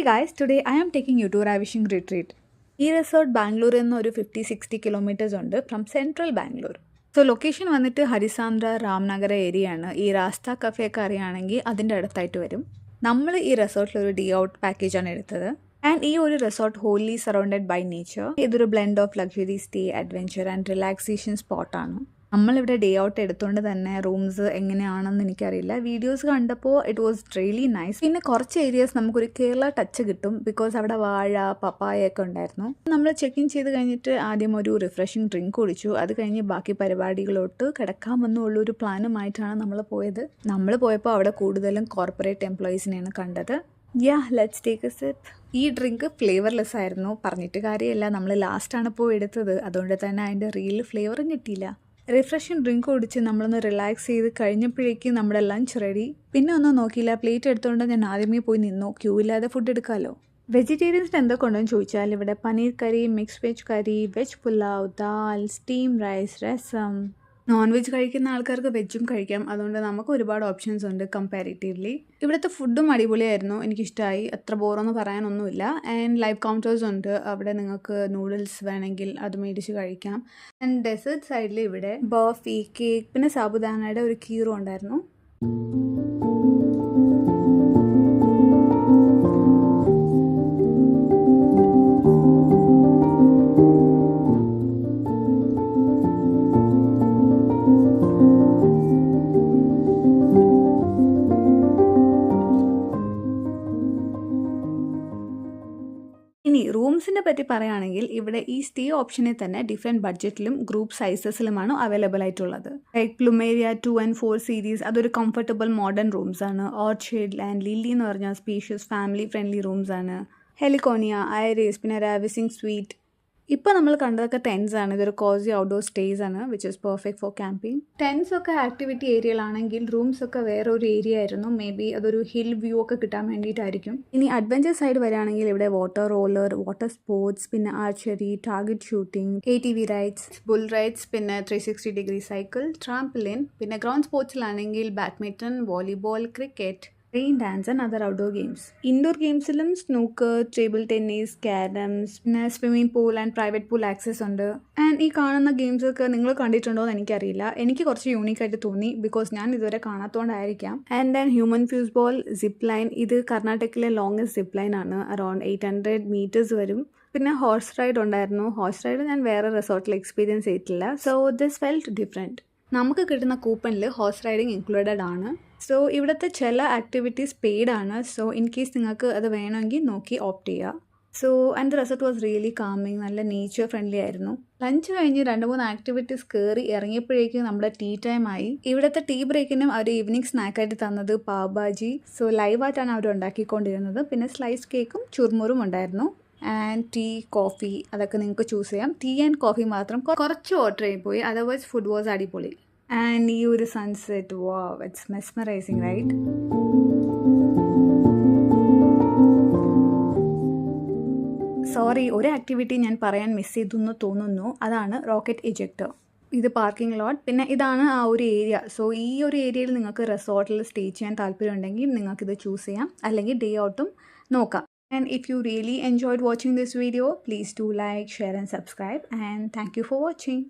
Hey guys, today I am taking you to Ravishing Retreat. ഈ resort ബാംഗ്ലൂരിൽ നിന്ന് ഒരു 50-60 കിലോമീറ്റേഴ്സ് ഉണ്ട് from central Bangalore. So location വന്നിട്ട് ഹരിസാന്ദ്ര രാംനഗര ഏരിയ ആണ്. ഈ രാസ്ത കഫേ ഒക്കെ അറിയുകയാണെങ്കിൽ അതിൻ്റെ അടുത്തായിട്ട് വരും. നമ്മൾ ഈ റിസോർട്ടിൽ ഒരു ഡേ ഔട്ട് പാക്കേജാണ് എടുത്തത്. ആൻഡ് ഈ ഒരു resort wholly surrounded by nature. ഇതൊരു blend of luxury stay, adventure and relaxation സ്പോട്ടാണ്. നമ്മളിവിടെ ഡേ ഔട്ട് എടുത്തുകൊണ്ട് തന്നെ റൂംസ് എങ്ങനെയാണെന്ന് എനിക്കറിയില്ല. വീഡിയോസ് കണ്ടപ്പോൾ ഇറ്റ് വാസ് റിയലി നൈസ്. പിന്നെ കുറച്ച് ഏരിയാസ് നമുക്കൊരു കേരള ടച്ച് കിട്ടും, ബിക്കോസ് അവിടെ വാഴ, പപ്പായ ഒക്കെ ഉണ്ടായിരുന്നു. നമ്മൾ ചെക്ക് ഇൻ ചെയ്ത് കഴിഞ്ഞിട്ട് ആദ്യം ഒരു റിഫ്രഷിങ് ഡ്രിങ്ക് കുടിച്ചു. അത് കഴിഞ്ഞ് ബാക്കി പരിപാടികളോട്ട് കിടക്കാമെന്നുള്ളൊരു പ്ലാനുമായിട്ടാണ് നമ്മൾ പോയത്. നമ്മൾ പോയപ്പോൾ അവിടെ കൂടുതലും കോർപ്പറേറ്റ് എംപ്ലോയീസിനെയാണ് കണ്ടത്. Let's take A zip. ഈ ഡ്രിങ്ക് ഫ്ലേവർലെസ് ആയിരുന്നു. പറഞ്ഞിട്ട് കാര്യമില്ല, നമ്മൾ ലാസ്റ്റാണ് പോയി എടുത്തത്, അതുകൊണ്ട് തന്നെ അതിൻ്റെ റിയൽ ഫ്ലേവറും കിട്ടിയില്ല. റിഫ്രഷിങ് ഡ്രിങ്ക് കുടിച്ച് നമ്മളൊന്ന് റിലാക്സ് ചെയ്ത് കഴിഞ്ഞപ്പോഴേക്കും നമ്മുടെ ലഞ്ച് റെഡി. പിന്നെ ഒന്നും നോക്കിയില്ല, പ്ലേറ്റ് എടുത്തുകൊണ്ട് ഞാൻ ആദ്യമേ പോയി നിന്നു. ക്യൂ ഇല്ലാതെ ഫുഡ് എടുക്കാമല്ലോ. വെജിറ്റേറിയൻസിന് എന്തൊക്കെ ഉണ്ടെന്ന് ചോദിച്ചാൽ ഇവിടെ paneer curry, mix veg curry, veg pulao, dal, steam rice, rasam. Non veg കഴിക്കുന്ന ആൾക്കാർക്ക് വെജും കഴിക്കാം, അതുകൊണ്ട് നമുക്ക് ഒരുപാട് ഓപ്ഷൻസ് ഉണ്ട് കമ്പാരിറ്റീവ്ലി. ഇവിടുത്തെ ഫുഡും അടിപൊളിയായിരുന്നു, എനിക്കിഷ്ടമായി. അത്ര ബോറൊന്നും പറയാനൊന്നുമില്ല. ആൻഡ് ലൈവ് കൗണ്ടേഴ്സ് ഉണ്ട്, അവിടെ നിങ്ങൾക്ക് നൂഡിൽസ് വേണമെങ്കിൽ അത് മേടിച്ച് കഴിക്കാം. ആൻഡ് ഡെസേർട്ട് സൈഡിൽ ഇവിടെ ബർഫി, കേക്ക്, പിന്നെ സാബുദാനയുടെ ഒരു കീറും ഉണ്ടായിരുന്നു. ഇനി റൂംസിനെ പറ്റി പറയുകയാണെങ്കിൽ ഇവിടെ ഈ സ്റ്റേ ഓപ്ഷനിൽ തന്നെ ഡിഫറെൻറ്റ് ബഡ്ജറ്റിലും ഗ്രൂപ്പ് സൈസസിലുമാണ് അവൈലബിൾ ആയിട്ടുള്ളത്. ലൈക്ക് പ്ലുമേരിയ 2 and 4 സീരീസ്, അതൊരു കംഫർട്ടബിൾ മോഡേൺ റൂംസ് ആണ്. ഓർച്ചിഡ് ആൻഡ് ലില്ലി എന്ന് പറഞ്ഞാൽ സ്പീഷ്യസ് ഫാമിലി ഫ്രണ്ട്ലി റൂംസ് ആണ്. ഹെലിക്കോണിയ, ഐറിസ്, പിന്നെ റാവിസിംഗ് സ്വീറ്റ്. ഇപ്പോൾ നമ്മൾ കണ്ടതൊക്കെ ടെൻസ് ആണ്. ഇതൊരു കോസി ഔട്ട്ഡോർ സ്റ്റേസ് ആണ്, which is perfect for camping. Tents ഒക്കെ ആക്ടിവിറ്റി ഏരിയയിലാണെങ്കിൽ റൂംസ് ഒക്കെ വേറെ ഒരു ഏരിയ ആയിരുന്നു. മേ ബി അതൊരു ഹിൽ വ്യൂ ഒക്കെ കിട്ടാൻ വേണ്ടിയിട്ടായിരിക്കും. ഇനി അഡ്വഞ്ചർ സൈഡ് വരികയാണെങ്കിൽ ഇവിടെ വാട്ടർ റോളർ, വാട്ടർ സ്പോർട്സ്, പിന്നെ archery, target shooting, ATV rides, bull rides, പിന്നെ 360 ഡിഗ്രി സൈക്കിൾ, ട്രാംപലിൻ. പിന്നെ ഗ്രൗണ്ട് സ്പോർട്സിലാണെങ്കിൽ badminton, volleyball, cricket, rain dance and other outdoor games. Indoor ഗെയിംസിലും സ്നൂക്കർ, ടേബിൾ ടെന്നീസ്, ക്യാരംസ്, പിന്നെ swimming pool and private pool access ഉണ്ട്. And ഈ കാണുന്ന games ഒക്കെ നിങ്ങൾ കണ്ടിട്ടുണ്ടോ എന്ന് എനിക്കറിയില്ല. എനിക്ക് കുറച്ച് യൂണീക്കായിട്ട് തോന്നി, ബിക്കോസ് ഞാൻ ഇതുവരെ കാണാത്തതുകൊണ്ടായിരിക്കാം. And then human foosball, zip line. ഇത് കർണാടകയിലെ ലോങ്സ്റ്റ് സിപ്പ് ലൈൻ ആണ്, അറൌണ്ട് 800 meters വരും. പിന്നെ ഹോഴ്സ് റൈഡ് ഉണ്ടായിരുന്നു. ഹോഴ്സ് റൈഡ് ഞാൻ വേറെ റിസോർട്ടിൽ എക്സ്പീരിയൻസ് ചെയ്തിട്ടില്ല. So this felt different. നമുക്ക് കിട്ടുന്ന കൂപ്പണിൽ ഹോഴ്സ് റൈഡിങ് ഇൻക്ലൂഡഡ് ആണ്. സോ ഇവിടുത്തെ ചില ആക്ടിവിറ്റീസ് പെയ്ഡ് ആണ്. സോ ഇൻ കേസ് നിങ്ങൾക്ക് അത് വേണമെങ്കിൽ നോക്കി ഓപ്റ്റ് ചെയ്യുക. So and the resort was really calming, നല്ല നേച്ചർ ഫ്രണ്ട്ലി ആയിരുന്നു. ലഞ്ച് കഴിഞ്ഞ് 2-3 ആക്ടിവിറ്റീസ് കയറി ഇറങ്ങിയപ്പോഴേക്കും നമ്മുടെ ടീ ടൈം ആയി. ഇവിടുത്തെ ടീ ബ്രേക്കിനും അവർ ഈവനിങ് സ്നാക്കായിട്ട് തന്നത് പാവ് ഭാജി. സോ ലൈവായിട്ടാണ് അവർ ഉണ്ടാക്കിക്കൊണ്ടിരുന്നത്. പിന്നെ സ്ലൈസ് കേക്കും ചുർമുറും ഉണ്ടായിരുന്നു. ആൻഡ് ടീ, കോഫി, അതൊക്കെ നിങ്ങൾക്ക് ചൂസ് ചെയ്യാം. ടീ ആൻഡ് കോഫി മാത്രം കുറച്ച് ഓർഡർ ചെയ്ത് പോയി, അതർവൈസ് ഫുഡ് വാസ് അടിപൊളി. ആൻഡ് ഈ ഒരു sunset, wow, it's mesmerising right. Sorry, ഒരു ആക്ടിവിറ്റി ഞാൻ പറയാൻ മിസ് ചെയ്തു എന്ന് തോന്നുന്നു. അതാണ് റോക്കറ്റ് ഇജക്ടർ. ഇത് പാർക്കിംഗ് ലോട്ട്, പിന്നെ ഇതാണ് ആ ഒരു ഏരിയ. സോ ഈ ഒരു ഏരിയയിൽ നിങ്ങൾക്ക് റിസോർട്ടിൽ സ്റ്റേ ചെയ്യാൻ താല്പര്യം ഉണ്ടെങ്കിൽ നിങ്ങൾക്കിത് ചൂസ് ചെയ്യാം, അല്ലെങ്കിൽ ഡേ ഔട്ടും നോക്കാം. And if you really enjoyed watching this video, please do like, share and subscribe, and thank you for watching.